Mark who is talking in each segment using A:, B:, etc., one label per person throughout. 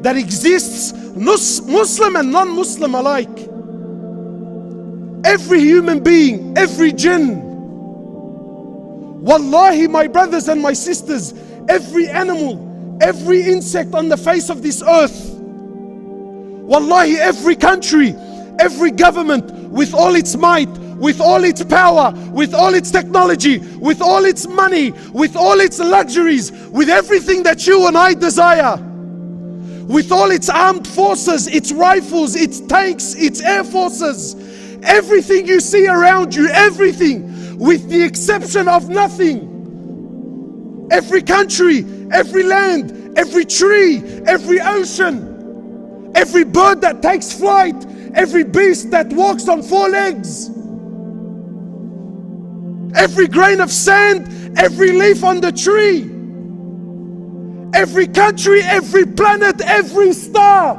A: that exists, Muslim and non-Muslim alike. Every human being, every jinn. Wallahi, my brothers and my sisters, every animal, every insect on the face of this earth. Wallahi, every country, every government with all its might, with all its power, with all its technology, with all its money, with all its luxuries, with everything that you and I desire, with all its armed forces, its rifles, its tanks, its air forces, everything you see around you, everything, with the exception of nothing. Every country, every land, every tree, every ocean, every bird that takes flight, every beast that walks on four legs, every grain of sand, every leaf on the tree, every country, every planet, every star.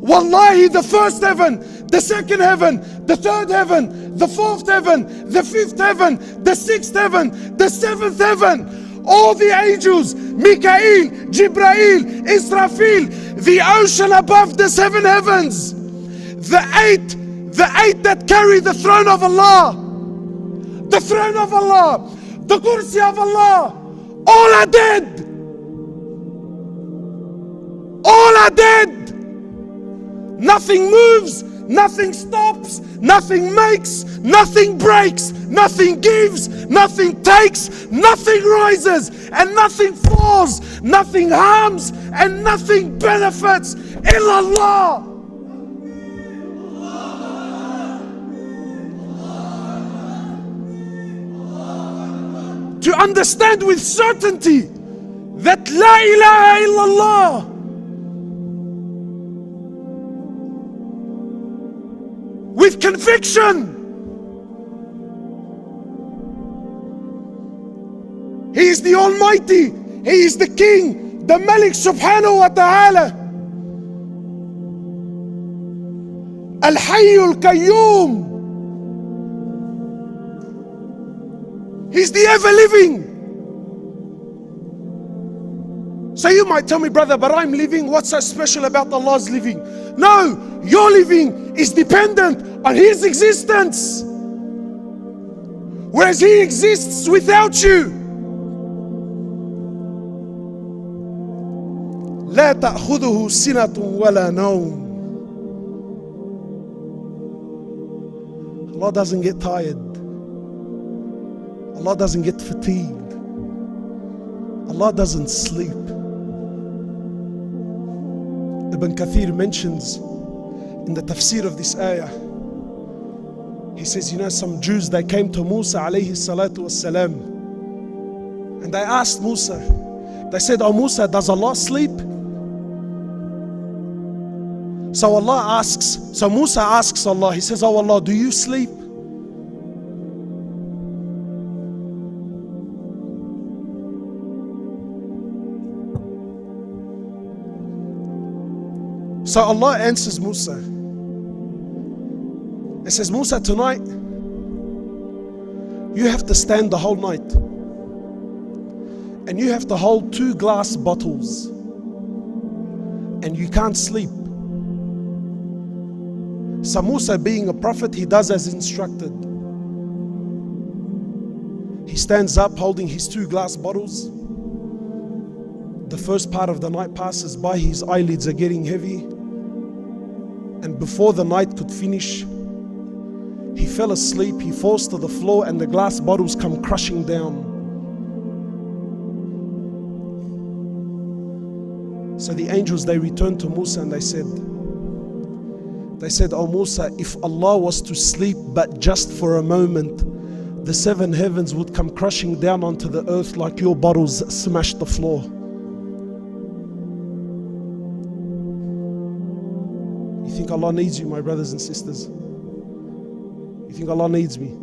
A: Wallahi, the first heaven, the second heaven, the third heaven, the fourth heaven, the fifth heaven, the sixth heaven, the seventh heaven, all the angels, Mikael, Jibrail, Israfil, the ocean above the seven heavens, the eight that carry the throne of Allah, the throne of Allah, the kursi of Allah, all are dead. All are dead. Nothing moves, nothing stops, nothing makes, nothing breaks, nothing gives, nothing takes, nothing rises, and nothing falls, nothing harms, and nothing benefits. Illallah. To understand with certainty that La ilaha illallah, with conviction, He is the Almighty, He is the King, the Malik subhanahu wa ta'ala, Al-Hayyul Qayyum. He's the ever-living. So you might tell me, brother, but I'm living. What's so special about Allah's living? No, your living is dependent on His existence, whereas He exists without you. لا تأخذه سنة ولا نوم. Allah doesn't get tired. Allah doesn't get fatigued. Allah doesn't sleep. Ibn Kathir mentions in the tafsir of this ayah, he says, some Jews, they came to Musa alayhi salatu wassalam, and they asked Musa, they said, "Oh Musa, does Allah sleep?" So Musa asks Allah, he says, "Oh Allah, do you sleep?" So Allah answers Musa. He says, "Musa, tonight you have to stand the whole night, and you have to hold 2 glass bottles, and you can't sleep." So Musa, being a prophet, he does as instructed. He stands up holding his 2 glass bottles. The first part of the night passes by, his eyelids are getting heavy. And before the night could finish, he fell asleep, he falls to the floor, and the glass bottles come crushing down. So the angels, they returned to Musa and they said, "Oh Musa, if Allah was to sleep but just for a moment, the 7 heavens would come crushing down onto the earth like your bottles smashed the floor." You think Allah needs you, my brothers and sisters? You think Allah needs me?